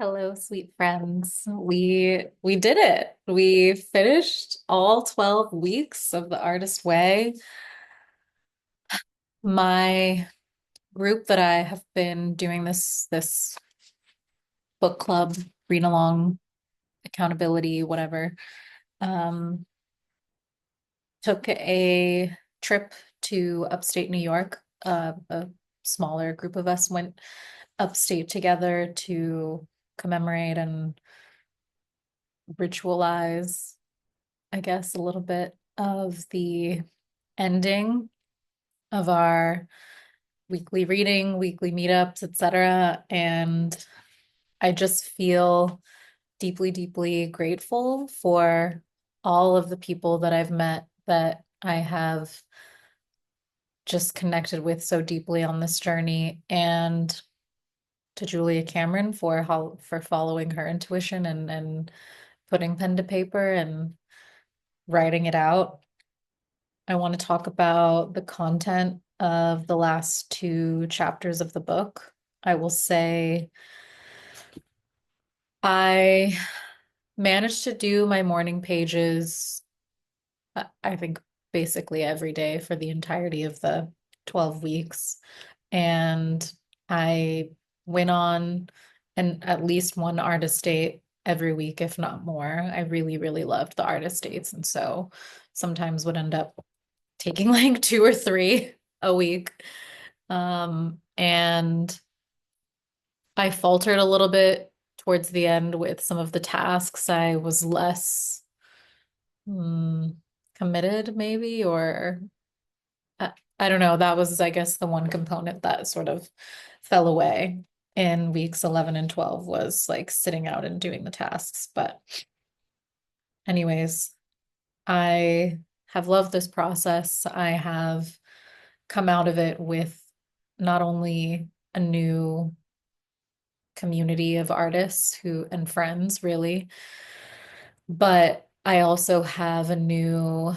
Hello, sweet friends. We did it. We finished all 12 weeks of the Artist Way. My group that I have been doing this book club, read along, accountability, whatever, um, took a trip to upstate New York. A smaller group of us went upstate together to commemorate and ritualize, I guess, a little bit of the ending of our weekly reading, weekly meetups, etc. And I just feel deeply, deeply grateful for all of the people that I've met that I have just connected with so deeply on this journey, and to Julia Cameron for following her intuition and putting pen to paper and writing it out. I want to talk about the content of the last two chapters of the book. I will say I managed to do my morning pages, I think basically every day for the entirety of the 12 weeks. And I went on at least one artist date every week, if not more. I really, really loved the artist dates. And so sometimes would end up taking like two or three a week. And I faltered a little bit towards the end with some of the tasks. I was less mm, committed, maybe, or I don't know. That was, I guess, the one component that sort of fell away in weeks 11 and 12 was like sitting out and doing the tasks. But, anyways, I have loved this process. I have come out of it with not only a new community of artists who and friends, really, but I also have a new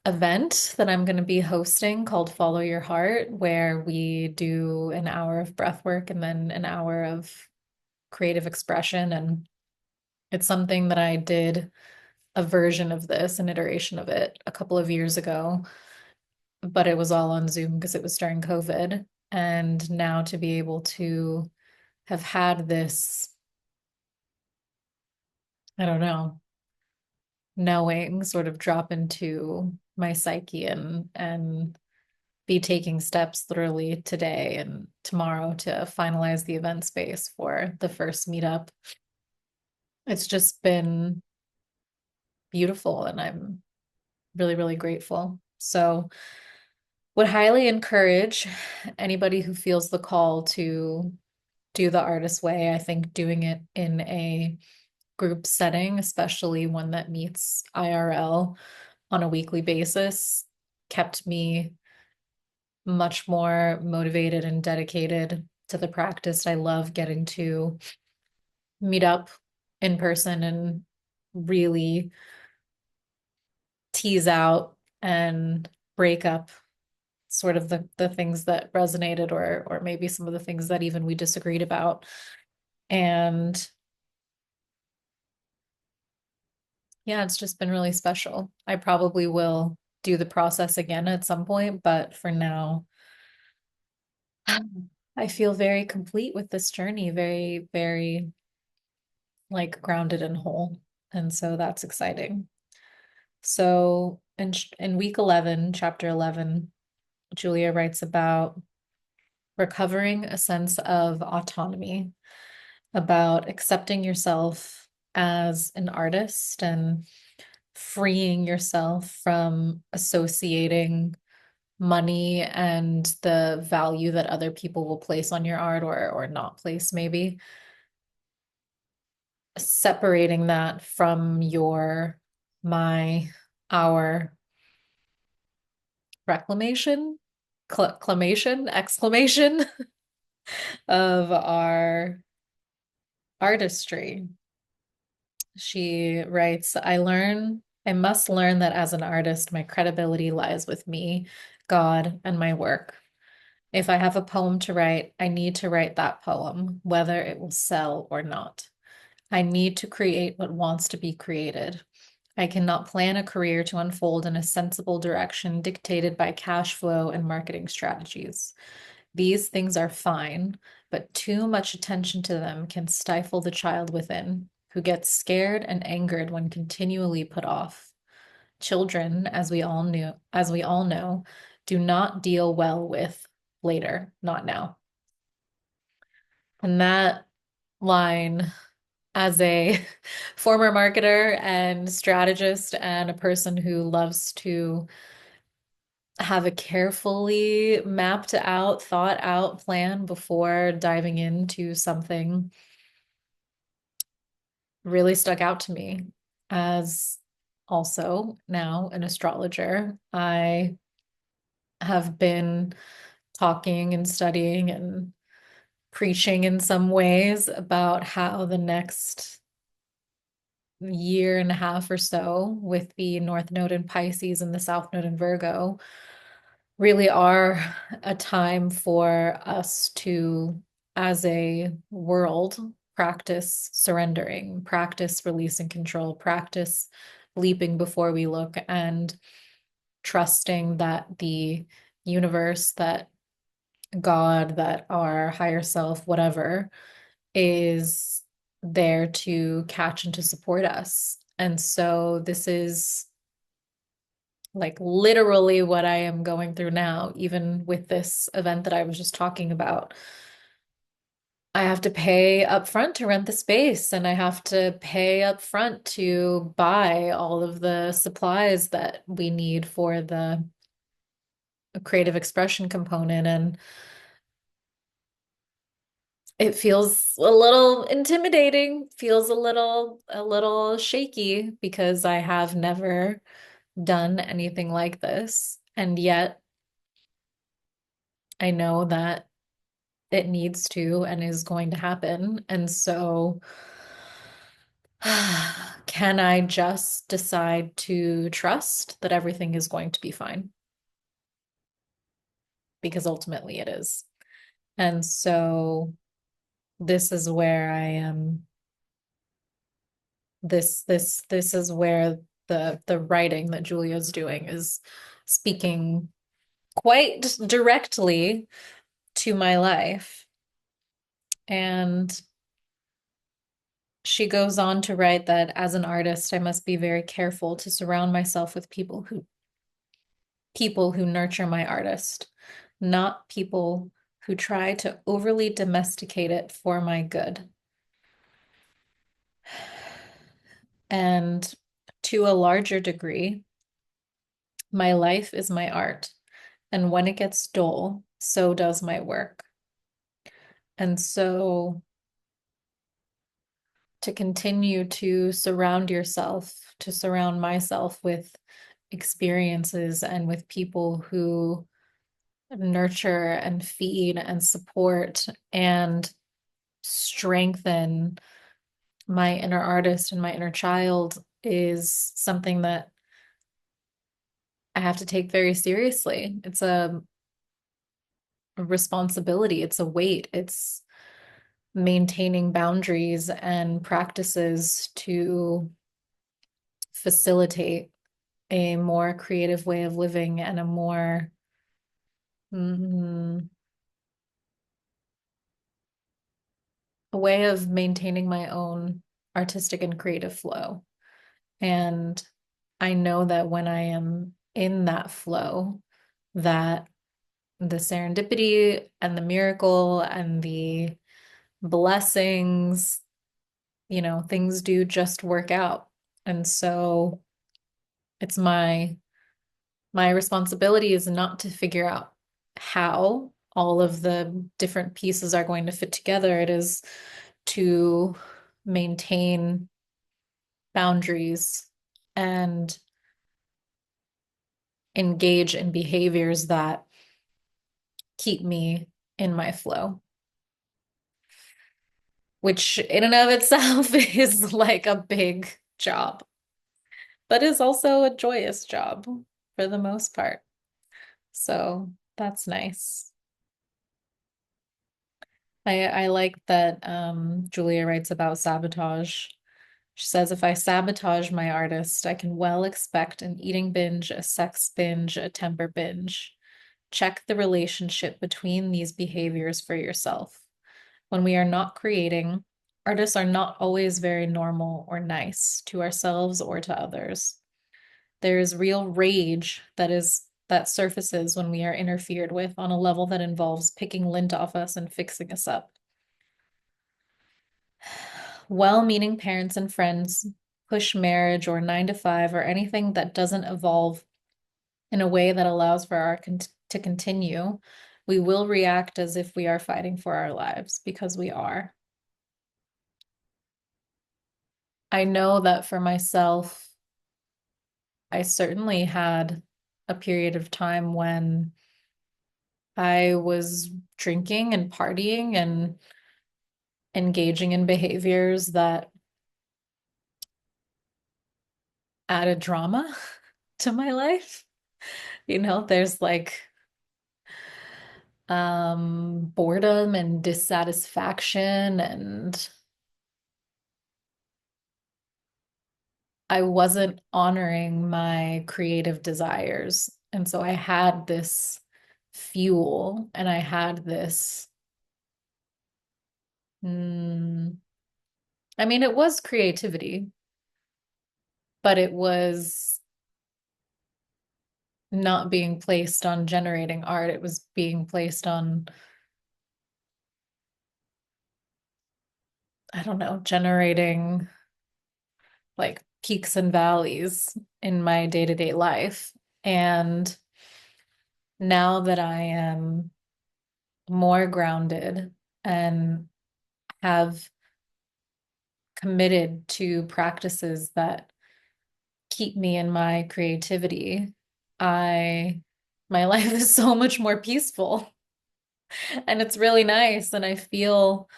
event that I'm going to be hosting called Follow Your Heart, where we do an hour of breath work and then an hour of creative expression. And it's something that I did a version of this, an iteration of it, a couple of years ago, but it was all on Zoom because it was during COVID. And now to be able to have had this, I don't know, knowing sort of drop into my psyche and be taking steps literally today and tomorrow to finalize the event space for the first meetup. It's just been beautiful and I'm really, really grateful. So would highly encourage anybody who feels the call to do the artist way. I think doing it in a group setting, especially one that meets IRL on a weekly basis, kept me much more motivated and dedicated to the practice. I love getting to meet up in person and really tease out and break up sort of the things that resonated or maybe some of the things that even we disagreed about. And yeah, it's just been really special. I probably will do the process again at some point, but for now, I feel very complete with this journey, very, very like grounded and whole. And so that's exciting. So in week 11, chapter 11, Julia writes about recovering a sense of autonomy, about accepting yourself as an artist and freeing yourself from associating money and the value that other people will place on your art or not place maybe, separating that from your, my, our reclamation, clamation, exclamation of our artistry. She writes, I must learn that as an artist, my credibility lies with me, God, and my work. If I have a poem to write, I need to write that poem, whether it will sell or not. I need to create what wants to be created. I cannot plan a career to unfold in a sensible direction dictated by cash flow and marketing strategies. These things are fine, but too much attention to them can stifle the child within, who gets scared and angered when continually put off. Children, as we all know, do not deal well with later, not now. And that line, as a former marketer and strategist and a person who loves to have a carefully mapped out, thought out plan before diving into something, really stuck out to me. As also now an astrologer, I have been talking and studying and preaching in some ways about how the next year and a half or so, with the North Node in Pisces and the South Node in Virgo, really are a time for us to, as a world, practice surrendering, practice releasing control, practice leaping before we look, and trusting that the universe, that God, that our higher self, whatever, is there to catch and to support us. And so this is like literally what I am going through now, even with this event that I was just talking about. I have to pay up front to rent the space, and I have to pay up front to buy all of the supplies that we need for the creative expression component. And it feels a little intimidating, feels a little shaky because I have never done anything like this. And yet I know that it needs to and is going to happen. And so can I just decide to trust that everything is going to be fine? Because ultimately it is. And so this is where I am. This is where the writing that Julia's doing is speaking quite directly to my life. And she goes on to write that as an artist, I must be very careful to surround myself with people who nurture my artist, not people who try to overly domesticate it for my good. And to a larger degree, my life is my art. And when it gets dull, so does my work. And so to continue to surround yourself, to surround myself with experiences and with people who nurture and feed and support and strengthen my inner artist and my inner child is something that I have to take very seriously. It's a responsibility, it's a weight, it's maintaining boundaries and practices to facilitate a more creative way of living and a more mm, a way of maintaining my own artistic and creative flow. And I know that when I am in that flow, that the serendipity and the miracle and the blessings, things do just work out. And so it's my responsibility is not to figure out how all of the different pieces are going to fit together. It is to maintain boundaries and engage in behaviors that keep me in my flow, which in and of itself is like a big job, but is also a joyous job for the most part. So that's nice. I like that Julia writes about sabotage. She says, if I sabotage my artist, I can well expect an eating binge, a sex binge, a temper binge. Check the relationship between these behaviors for yourself. When we are not creating, artists are not always very normal or nice to ourselves or to others. There is real rage that surfaces when we are interfered with on a level that involves picking lint off us and fixing us up. Well-meaning parents and friends push marriage or 9 to 5 or anything that doesn't evolve in a way that allows for to continue. We will react as if we are fighting for our lives because we are. I know that for myself, I certainly had a period of time when I was drinking and partying and engaging in behaviors that added drama to my life. There's like boredom and dissatisfaction, and I wasn't honoring my creative desires. And so I had this fuel and I had this, mm, I mean, it was creativity, but it was not being placed on generating art. It was being placed on, I don't know, generating like peaks and valleys in my day-to-day life. And now that I am more grounded and have committed to practices that keep me in my creativity, I my life is so much more peaceful and it's really nice and I feel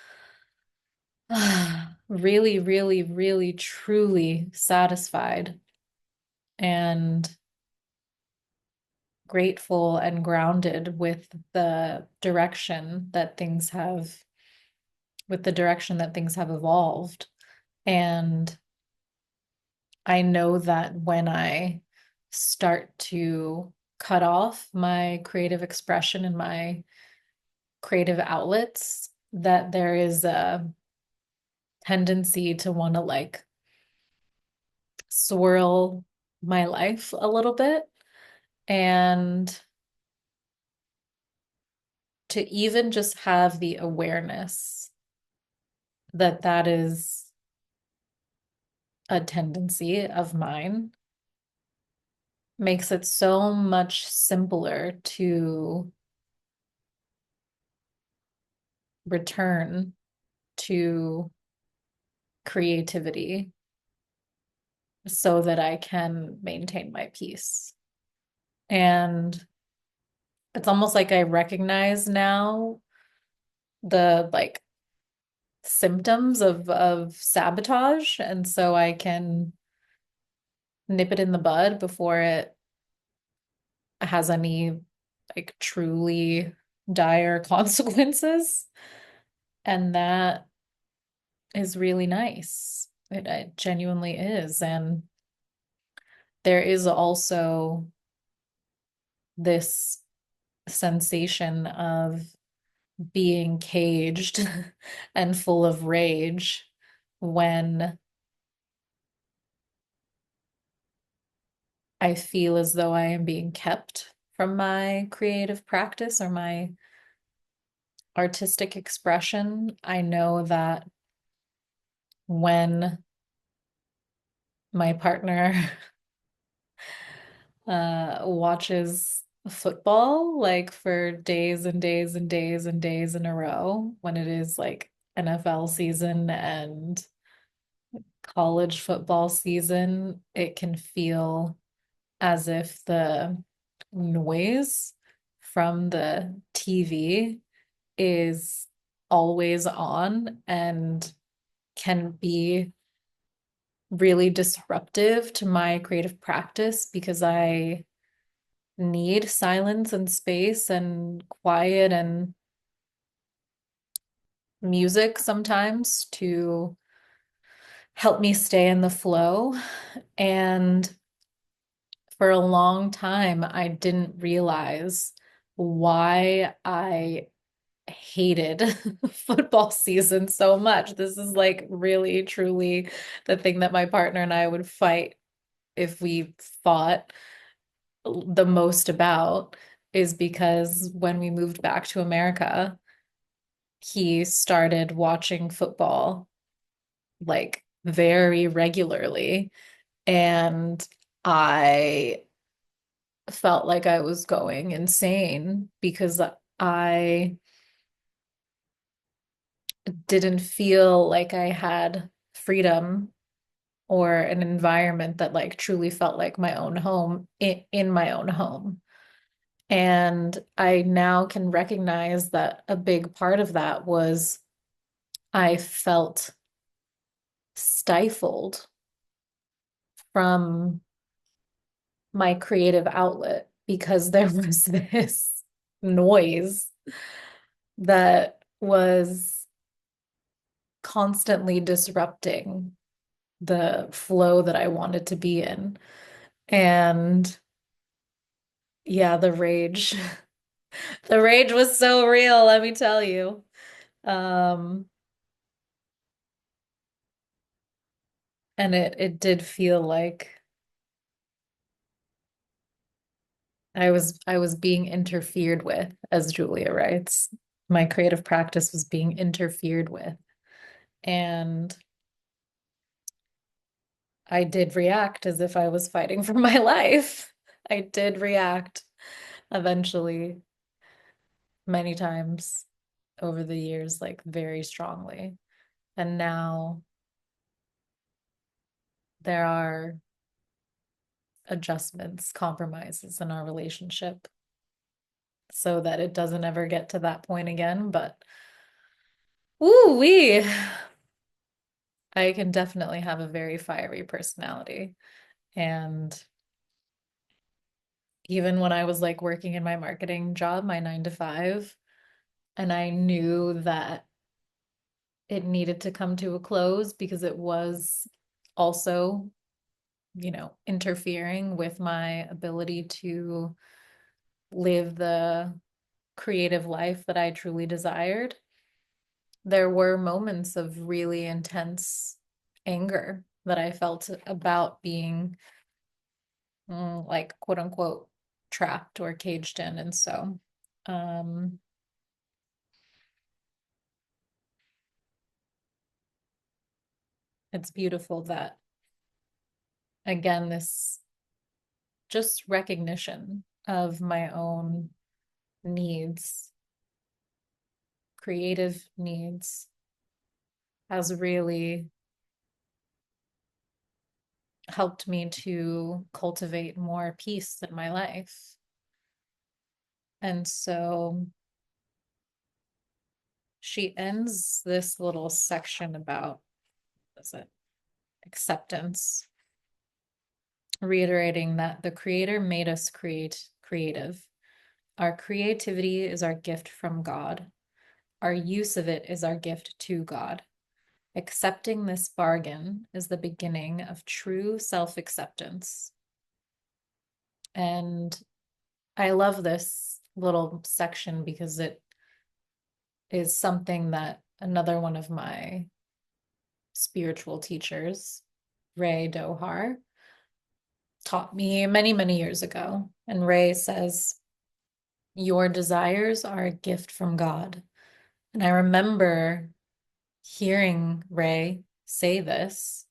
really, really, really, truly satisfied and grateful and grounded with the direction that things have evolved. And I know that when I start to cut off my creative expression and my creative outlets, that there is a tendency to want to like swirl my life a little bit and to even just have the awareness that that is a tendency of mine makes it so much simpler to return to creativity so that I can maintain my peace. And it's almost like I recognize now the like symptoms of sabotage, and so I can nip it in the bud before it has any like truly dire consequences. And that is really nice. It genuinely is. And there is also this sensation of being caged and full of rage when I feel as though I am being kept from my creative practice or my artistic expression. I know that when my partner watches football like for days and days and days and days in a row, when it is like NFL season and college football season, it can feel as if the noise from the TV is always on and can be really disruptive to my creative practice because I need silence and space and quiet and music sometimes to help me stay in the flow. And for a long time, I didn't realize why I hated football season so much. This is like really, truly the thing that my partner and I would fight if we fought the most about, is because when we moved back to America, he started watching football like very regularly. And I felt like I was going insane because I didn't feel like I had freedom or an environment that like truly felt like my own home in my own home. And I now can recognize that a big part of that was I felt stifled from my creative outlet because there was this noise that was constantly disrupting the flow that I wanted to be in. And yeah, the rage, the rage was so real, let me tell you. Um, and it did feel like I was being interfered with, as Julia writes. My creative practice was being interfered with. And I did react as if I was fighting for my life. I did react eventually, many times over the years, like very strongly. And now there are adjustments, compromises in our relationship so that it doesn't ever get to that point again. But ooh, I can definitely have a very fiery personality. And even when I was like working in my marketing job, my 9 to 5, and I knew that it needed to come to a close because it was also, interfering with my ability to live the creative life that I truly desired. There were moments of really intense anger that I felt about being like quote unquote trapped or caged in. And so um it's beautiful that again this just recognition of my own needs, creative needs, has really helped me to cultivate more peace in my life. And so she ends this little section about, what is it, acceptance, reiterating that the creator made us creative. Our creativity is our gift from God. Our use of it is our gift to God. Accepting this bargain is the beginning of true self-acceptance. And I love this little section because it is something that another one of my spiritual teachers, Ray Dohar, taught me many, many years ago. And Ray says, your desires are a gift from God. And I remember hearing Ray say this,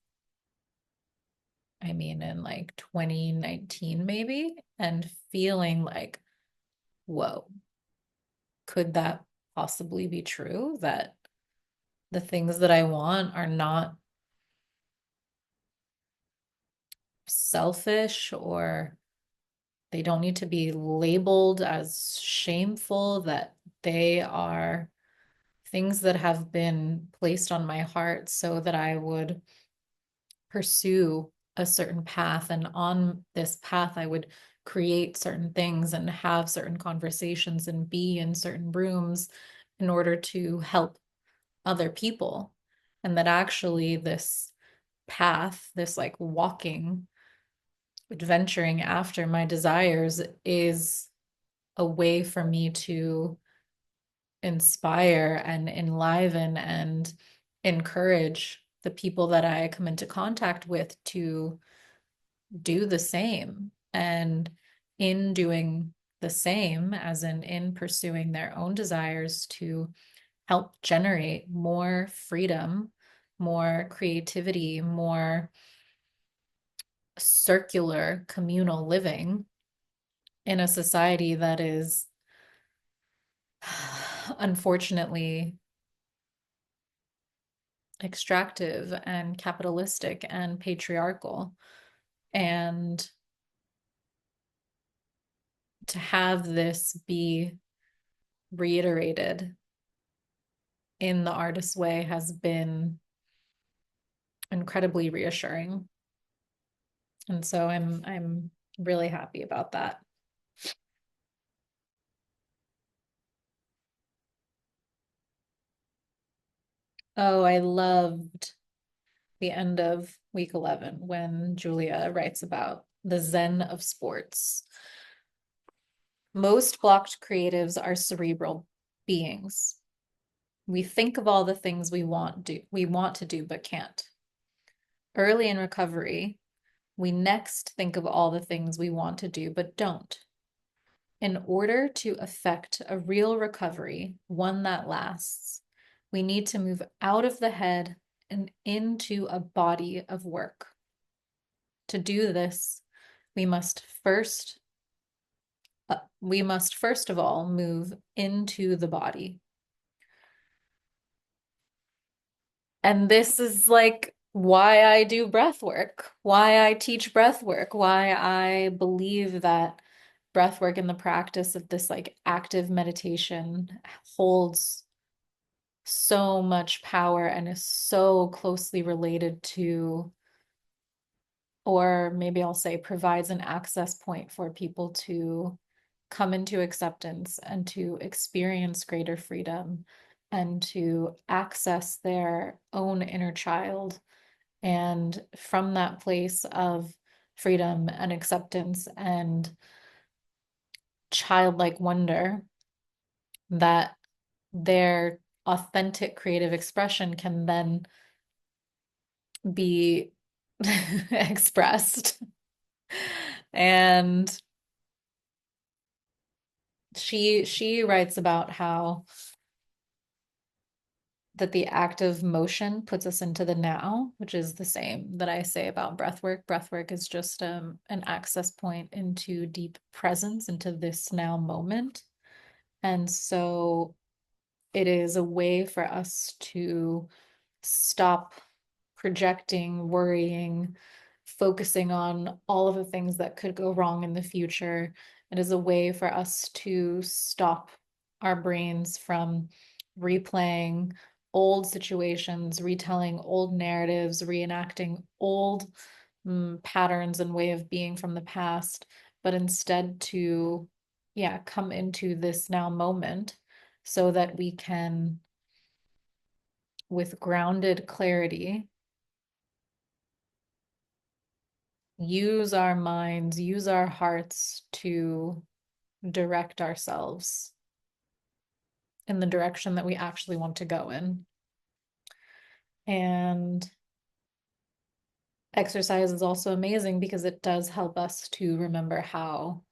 I mean, in like 2019, maybe, and feeling like, whoa, could that possibly be true? That the things that I want are not selfish, or they don't need to be labeled as shameful, that they are things that have been placed on my heart so that I would pursue a certain path. And on this path, I would create certain things and have certain conversations and be in certain rooms in order to help other people. And that actually this path, this like walking, adventuring after my desires is a way for me to inspire and enliven and encourage the people that I come into contact with to do the same. And in doing the same, as in pursuing their own desires, to help generate more freedom, more creativity, more circular communal living in a society that is unfortunately extractive and capitalistic and patriarchal. And to have this be reiterated in the artist's way has been incredibly reassuring. And so I'm really happy about that. Oh, I loved the end of week 11 when Julia writes about the zen of sports. Most blocked creatives are cerebral beings. We think of all the things we want to do but can't. Early in recovery, we next think of all the things we want to do but don't. In order to effect a real recovery, one that lasts, we need to move out of the head and into a body of work. To do this, we must first of all move into the body. And this is like why I do breath work, why I teach breath work, why I believe that breath work and the practice of this like active meditation holds so much power and is so closely related to, or maybe I'll say provides an access point for people to come into acceptance and to experience greater freedom and to access their own inner child. And from that place of freedom and acceptance and childlike wonder, that their authentic creative expression can then be expressed. And she writes about how that the act of motion puts us into the now, which is the same that I say about breath work. Breath work is just an access point into deep presence, into this now moment. And so it is a way for us to stop projecting, worrying, focusing on all of the things that could go wrong in the future. It is a way for us to stop our brains from replaying old situations, retelling old narratives, reenacting old patterns and way of being from the past, but instead to, yeah, come into this now moment so that we can, with grounded clarity, use our minds, use our hearts to direct ourselves in the direction that we actually want to go in. And exercise is also amazing because it does help us to remember how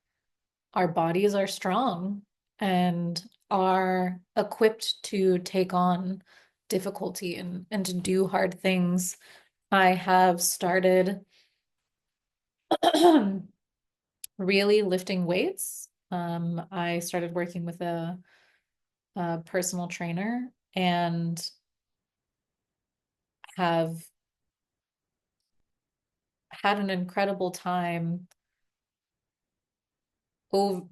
our bodies are strong and are equipped to take on difficulty and to do hard things. I have started really lifting weights. I started working with a personal trainer and have had an incredible time of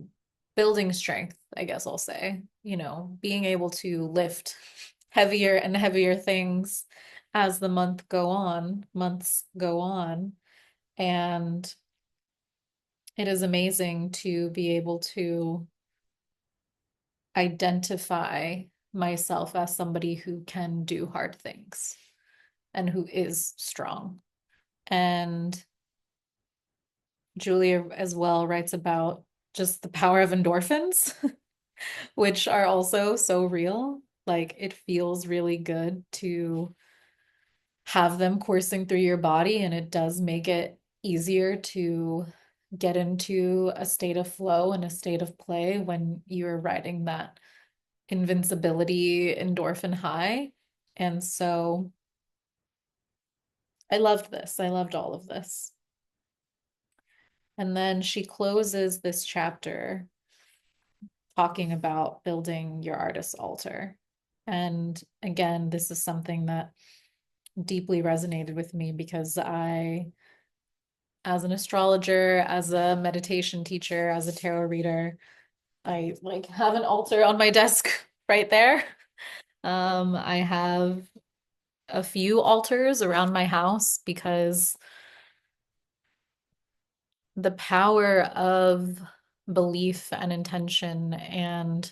building strength, I guess I'll say, being able to lift heavier and heavier things as the months go on. And it is amazing to be able to identify myself as somebody who can do hard things and who is strong. And Julia as well writes about just the power of endorphins, which are also so real. Like it feels really good to have them coursing through your body, and it does make it easier to get into a state of flow and a state of play when you're riding that invincibility endorphin high. And so I loved this. I loved all of this. And then she closes this chapter talking about building your artist's altar. And again, this is something that deeply resonated with me because I, as an astrologer, as a meditation teacher, as a tarot reader, I like have an altar on my desk right there. I have a few altars around my house because the power of belief and intention and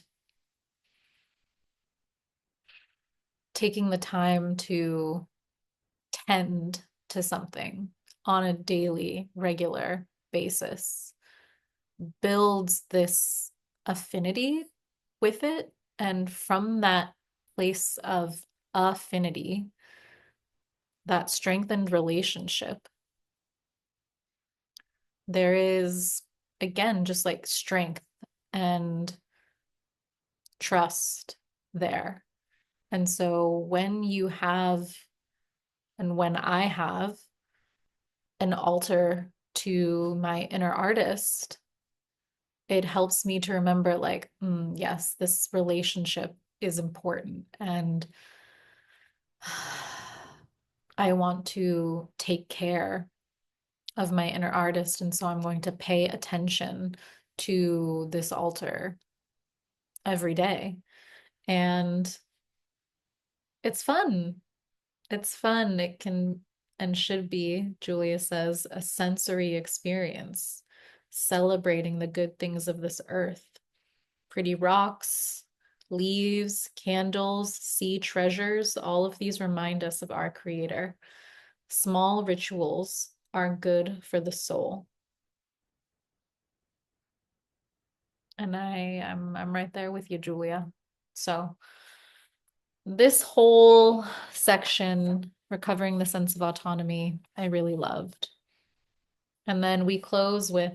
taking the time to tend to something on a daily, regular basis builds this affinity with it. And from that place of affinity, that strengthened relationship, there is, again, just like strength and trust there. And so when you have, and when I have an altar to my inner artist, it helps me to remember, like, yes, this relationship is important. And I want to take care of my inner artist. And so I'm going to pay attention to this altar every day. And it's fun. It's fun. It can and should be, Julia says, a sensory experience, celebrating the good things of this earth. Pretty rocks, leaves, candles, sea treasures, all of these remind us of our Creator. Small rituals are good for the soul. And I'm right there with you, Julia. So this whole section, recovering the sense of autonomy, I really loved. And then we close with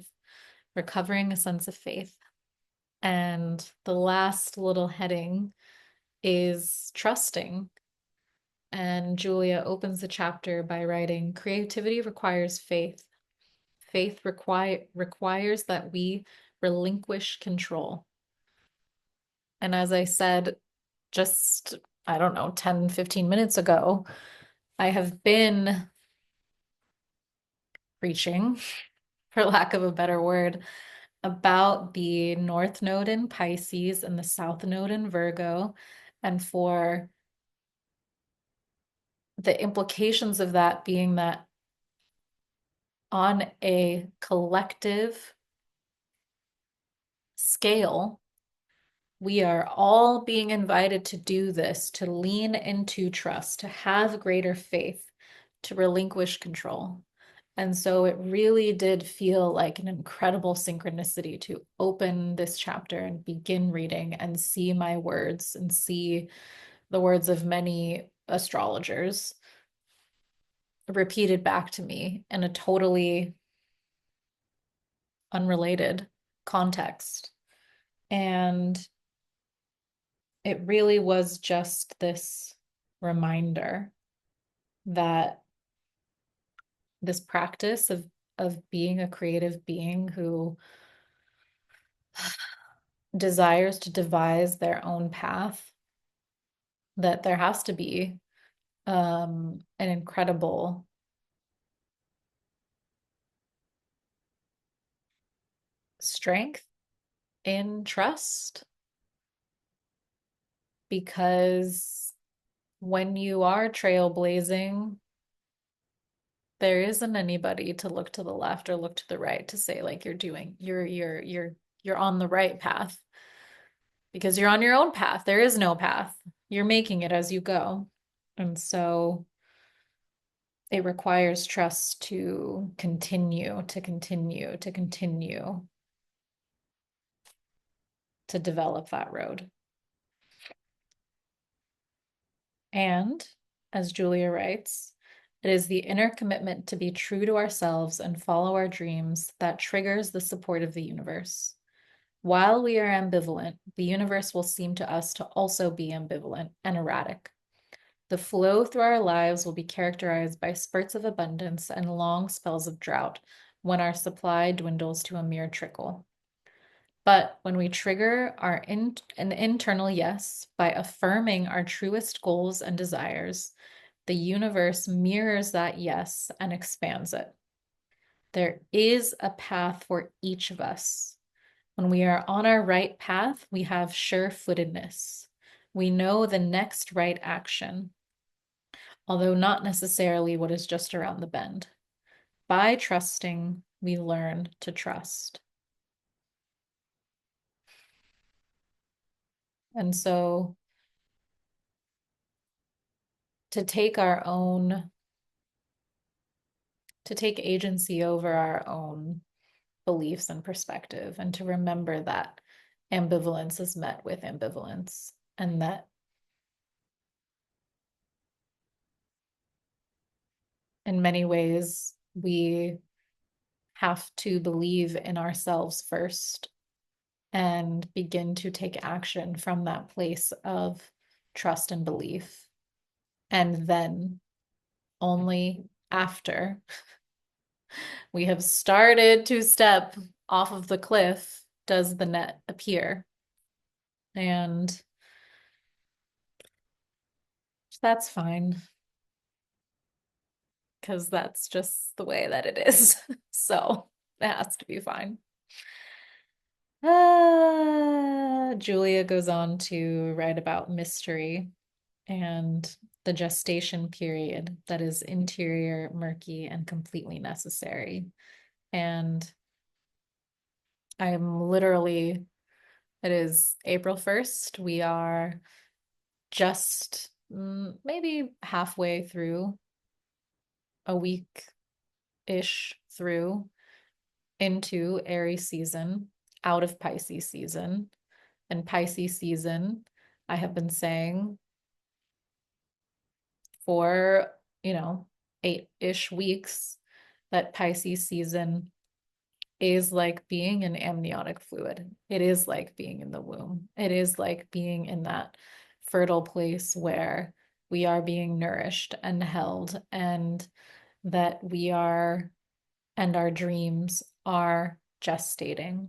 recovering a sense of faith. And the last little heading is trusting. And Julia opens the chapter by writing, creativity requires faith. Faith requires that we relinquish control. And as I said just, I don't know, 10, 15 minutes ago, I have been preaching, for lack of a better word, about the North Node in Pisces and the South Node in Virgo, and for the implications of that being that on a collective scale, we are all being invited to do this, to lean into trust, to have greater faith, to relinquish control. And so it really did feel like an incredible synchronicity to open this chapter and begin reading and see my words and see the words of many astrologers repeated back to me in a totally unrelated context. And it really was just this reminder that this practice of being a creative being who desires to devise their own path, that there has to be an incredible strength in trust, because when you are trailblazing, there isn't anybody to look to the left or look to the right to say like you're on the right path. because you're on your own path. There is no path. You're making it as you go. And so it requires trust to continue, to continue, to continue to develop that road. And as Julia writes, it is the inner commitment to be true to ourselves and follow our dreams that triggers the support of the universe. While we are ambivalent, the universe will seem to us to also be ambivalent and erratic. The flow through our lives will be characterized by spurts of abundance and long spells of drought when our supply dwindles to a mere trickle. But when we trigger an internal yes by affirming our truest goals and desires, the universe mirrors that yes and expands it. There is a path for each of us. When we are on our right path, we have sure-footedness. We know the next right action, although not necessarily what is just around the bend. By trusting, we learn to trust. And so to take agency over our own beliefs and perspective, and to remember that ambivalence is met with ambivalence, and that in many ways we have to believe in ourselves first and begin to take action from that place of trust and belief. And then only after we have started to step off of the cliff does the net appear. And that's fine because that's just the way that it is. So it has to be fine. Julia goes on to write about mystery and the gestation period that is interior, murky, and completely necessary. And I'm literally, it is April 1st. We are just maybe halfway through, a week-ish through into Aries season, out of Pisces season. And Pisces season, I have been saying for, 8-ish weeks that Pisces season is like being in amniotic fluid. It is like being in the womb. It is like being in that fertile place where we are being nourished and held, and that we are, and our dreams are gestating.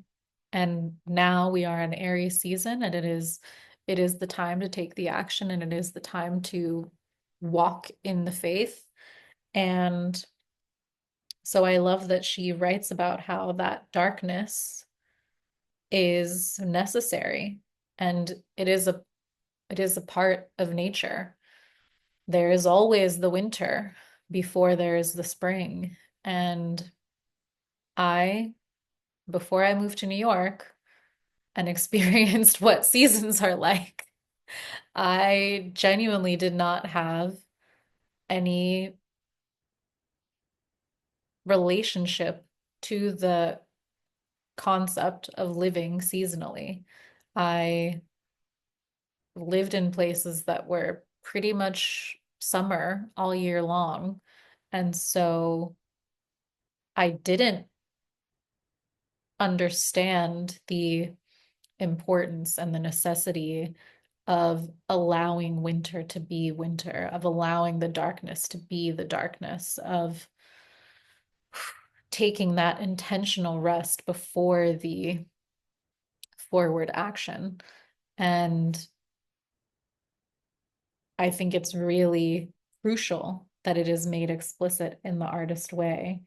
And now we are in Aries season, and it is the time to take the action, and it is the time to walk in the faith. And so I love that she writes about how that darkness is necessary, and it is a part of nature. There is always the winter before there is the spring. And I, before I moved to New York and experienced what seasons are like, I genuinely did not have any relationship to the concept of living seasonally. I lived in places that were pretty much summer all year long. And so I didn't understand the importance and the necessity of allowing winter to be winter, of allowing the darkness to be the darkness, of taking that intentional rest before the forward action. And I think it's really crucial that it is made explicit in The Artist Way,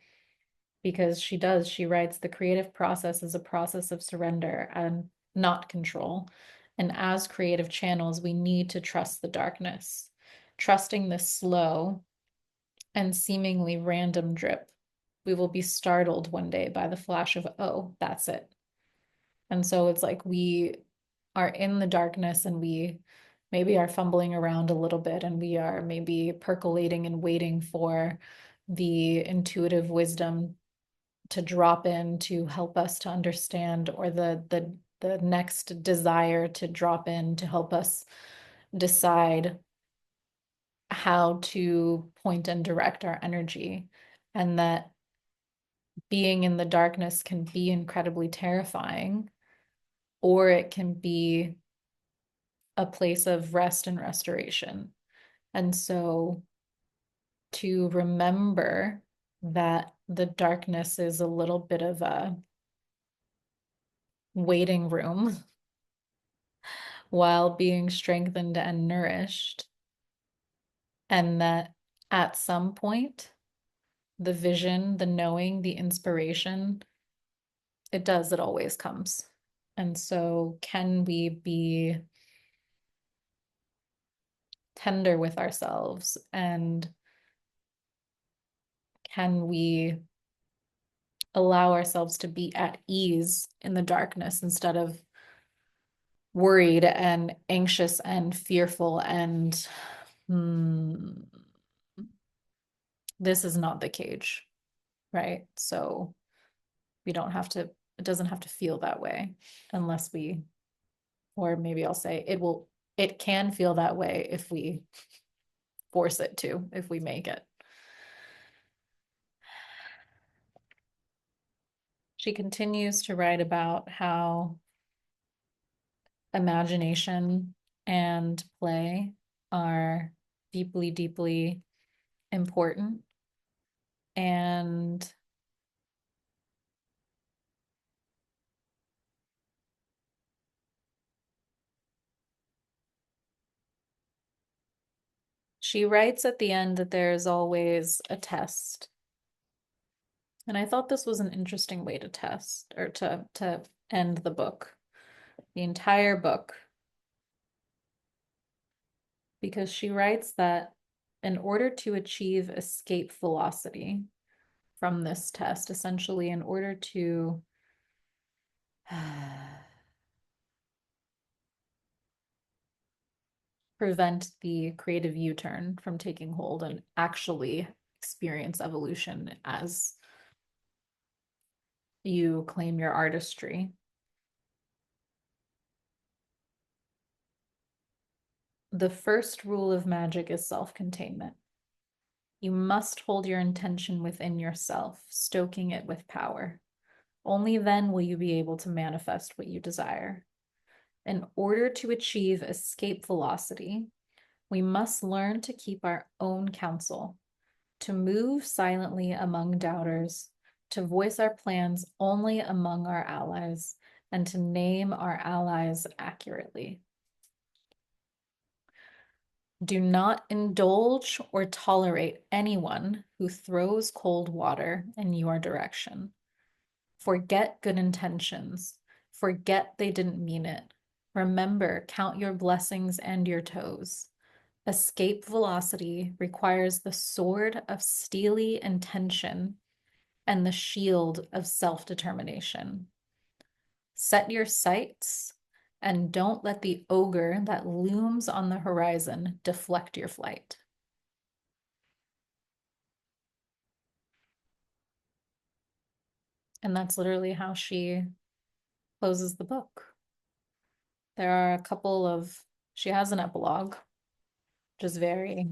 because she writes, the creative process is a process of surrender and not control. And as creative channels, we need to trust the darkness, trusting the slow and seemingly random drip. We will be startled one day by the flash of, oh, that's it. And so it's like are in the darkness and we maybe are fumbling around a little bit and we are maybe percolating and waiting for the intuitive wisdom to drop in to help us to understand, or the next desire to drop in to help us decide how to point and direct our energy. And that being in the darkness can be incredibly terrifying, or it can be a place of rest and restoration. And so to remember that the darkness is a little bit of a waiting room while being strengthened and nourished, and that at some point, the vision, the knowing, the inspiration, it always comes. And so, can we be tender with ourselves, and can we allow ourselves to be at ease in the darkness instead of worried and anxious and fearful and this is not the cage, right? So we don't have to, it doesn't have to feel that way unless we, or maybe I'll say it can feel that way if we force it to, if we make it. She continues to write about how imagination and play are deeply, deeply important. And she writes at the end that there is always a test. And I thought this was an interesting way to test, or to end the book, the entire book, because she writes that in order to achieve escape velocity from this test, essentially in order to prevent the creative U-turn from taking hold and actually experience evolution as you claim your artistry. The first rule of magic is self-containment. You must hold your intention within yourself, stoking it with power. Only then will you be able to manifest what you desire. In order to achieve escape velocity, we must learn to keep our own counsel, to move silently among doubters, to voice our plans only among our allies, and to name our allies accurately. Do not indulge or tolerate anyone who throws cold water in your direction. Forget good intentions. Forget they didn't mean it. Remember, count your blessings and your toes. Escape velocity requires the sword of steely intention and the shield of self-determination. Set your sights and don't let the ogre that looms on the horizon deflect your flight. And that's literally how she closes the book. There are a couple of, she has an epilogue, which is very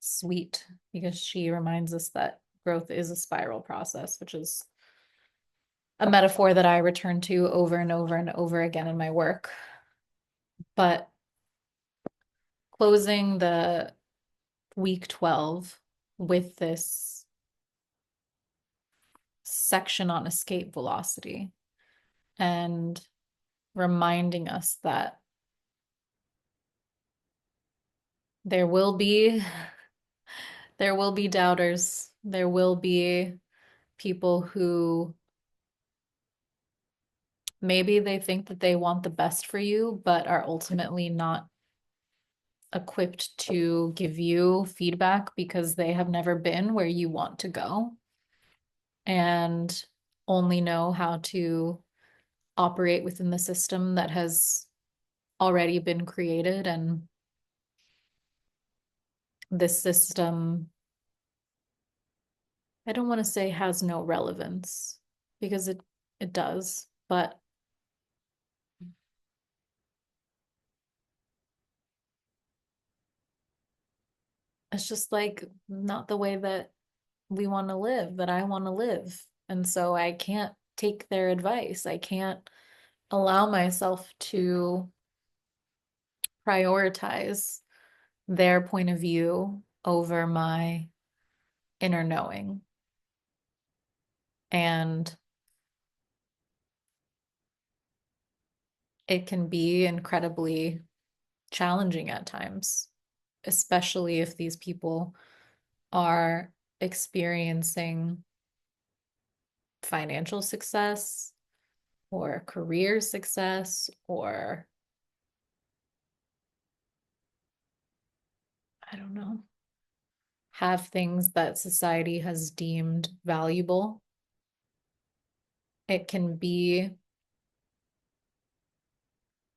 sweet because she reminds us that growth is a spiral process, which is a metaphor that I return to over and over and over again in my work. But closing the week 12 with this section on escape velocity and reminding us that there will be doubters, there will be people who maybe they think that they want the best for you, but are ultimately not equipped to give you feedback because they have never been where you want to go and only know how to operate within the system that has already been created, and this system, I don't want to say has no relevance, because it does, but it's just like not the way that we want to live, that I want to live. And so I can't take their advice. I can't allow myself to prioritize their point of view over my inner knowing. And it can be incredibly challenging at times, especially if these people are experiencing financial success or career success, or I don't know, have things that society has deemed valuable. It can be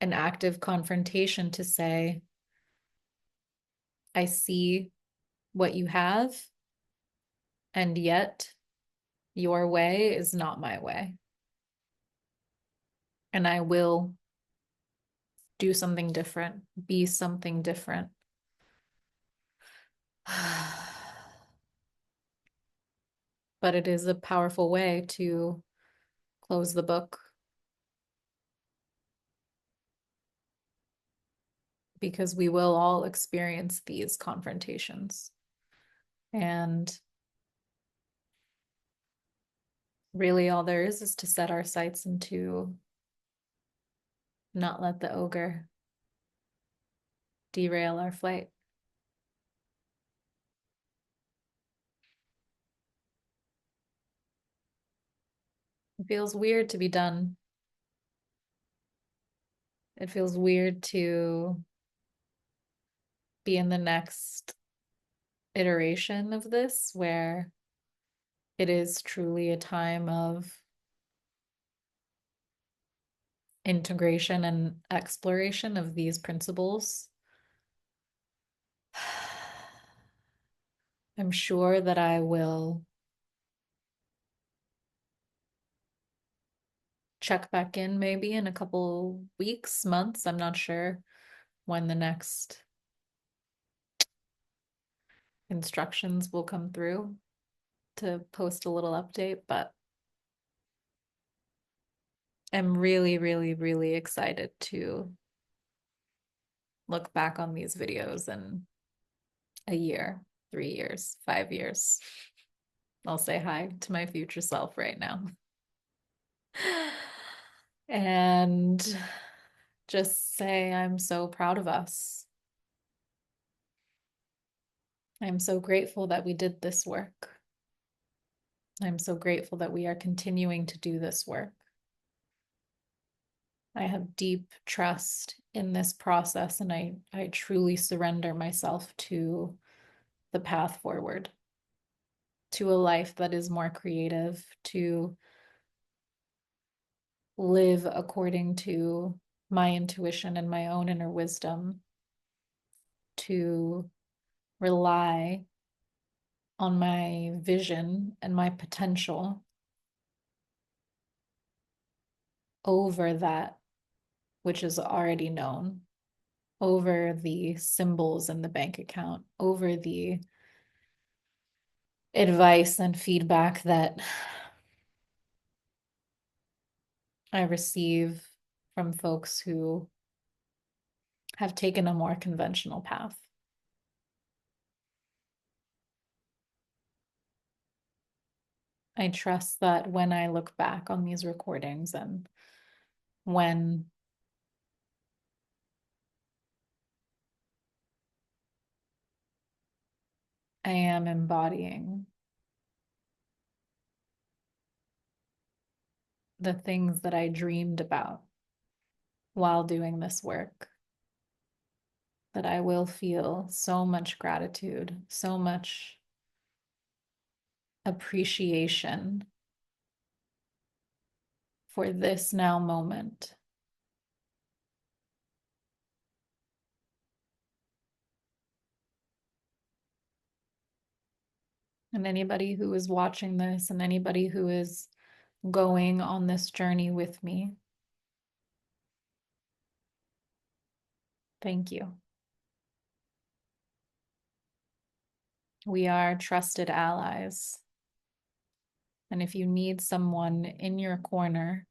an active confrontation to say, I see what you have, and yet your way is not my way. And I will do something different, be something different. But it is a powerful way to close the book, because we will all experience these confrontations. And really, all there is to set our sights and to not let the ogre derail our flight. It feels weird to be done. It feels weird to be in the next iteration of this, where it is truly a time of integration and exploration of these principles. I'm sure that I will check back in maybe in a couple weeks, months. I'm not sure when the next instructions will come through to post a little update, but I'm really, really, really excited to look back on these videos in a year, 3 years, 5 years. I'll say hi to my future self right now. And just say, I'm so proud of us. I'm so grateful that we did this work. I'm so grateful that we are continuing to do this work. I have deep trust in this process, and I truly surrender myself to the path forward, to a life that is more creative, to live according to my intuition and my own inner wisdom, to rely on my vision and my potential over that which is already known, over the symbols in the bank account, over the advice and feedback that I receive from folks who have taken a more conventional path. I trust that when I look back on these recordings, and when I am embodying the things that I dreamed about while doing this work, that I will feel so much gratitude, so much appreciation for this now moment, And anybody who is watching this and anybody who is going on this journey with me, thank you. We are trusted allies. And if you need someone in your corner,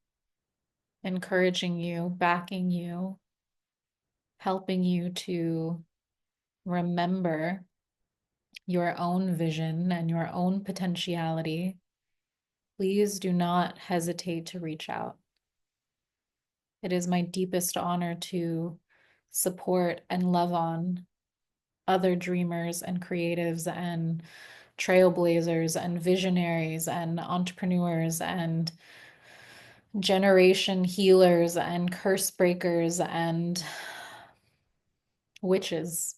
encouraging you, backing you, helping you to remember your own vision and your own potentiality, please do not hesitate to reach out. It is my deepest honor to support and love on other dreamers and creatives and trailblazers and visionaries and entrepreneurs and generation healers and curse breakers and witches.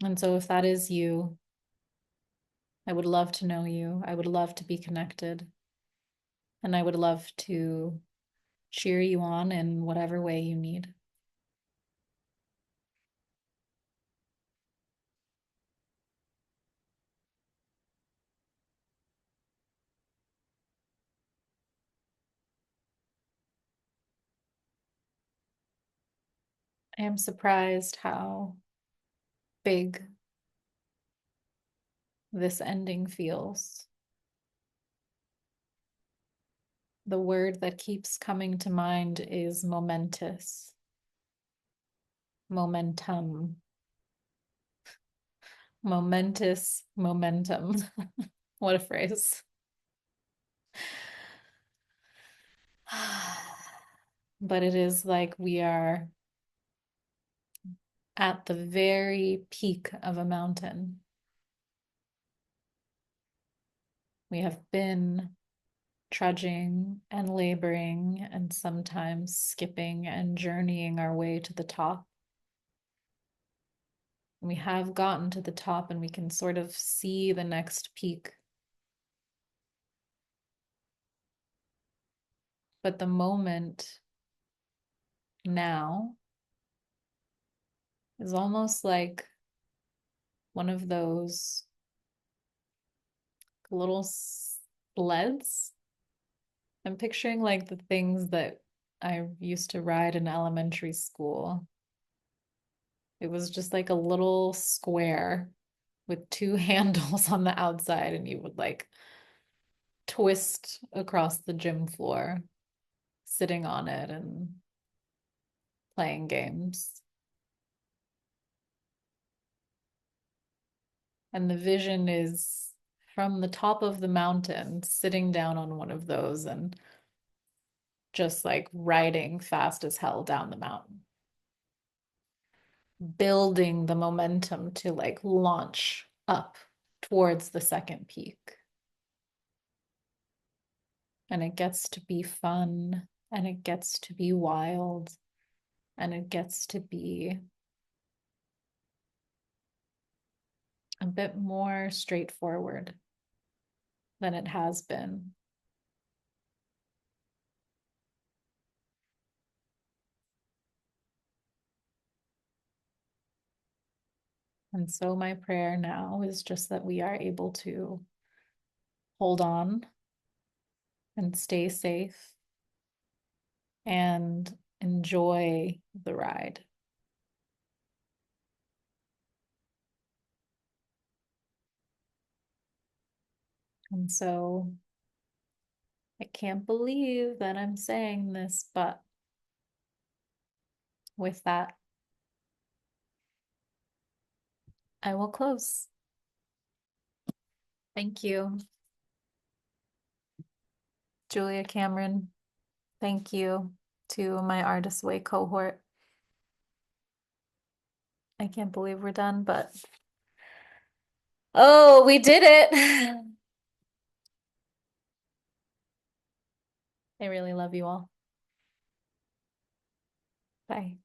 And so, if that is you, I would love to know you. I would love to be connected. And I would love to cheer you on in whatever way you need. I am surprised how big this ending feels. The word that keeps coming to mind is momentous, momentum, momentous, momentum. What a phrase. But it is like we are at the very peak of a mountain. We have been trudging and laboring and sometimes skipping and journeying our way to the top. We have gotten to the top and we can sort of see the next peak. But the moment now is almost like one of those little sleds. I'm picturing like the things that I used to ride in elementary school. It was just like a little square with two handles on the outside, and you would like twist across the gym floor, sitting on it and playing games. And the vision is from the top of the mountain, sitting down on one of those and just like riding fast as hell down the mountain, building the momentum to like launch up towards the second peak. And it gets to be fun and it gets to be wild and it gets to be a bit more straightforward than it has been. And so, my prayer now is just that we are able to hold on and stay safe and enjoy the ride. And so, I can't believe that I'm saying this, but with that, I will close. Thank you, Julia Cameron. Thank you to my Artist Way cohort. I can't believe we're done, but oh, we did it. I really love you all. Bye.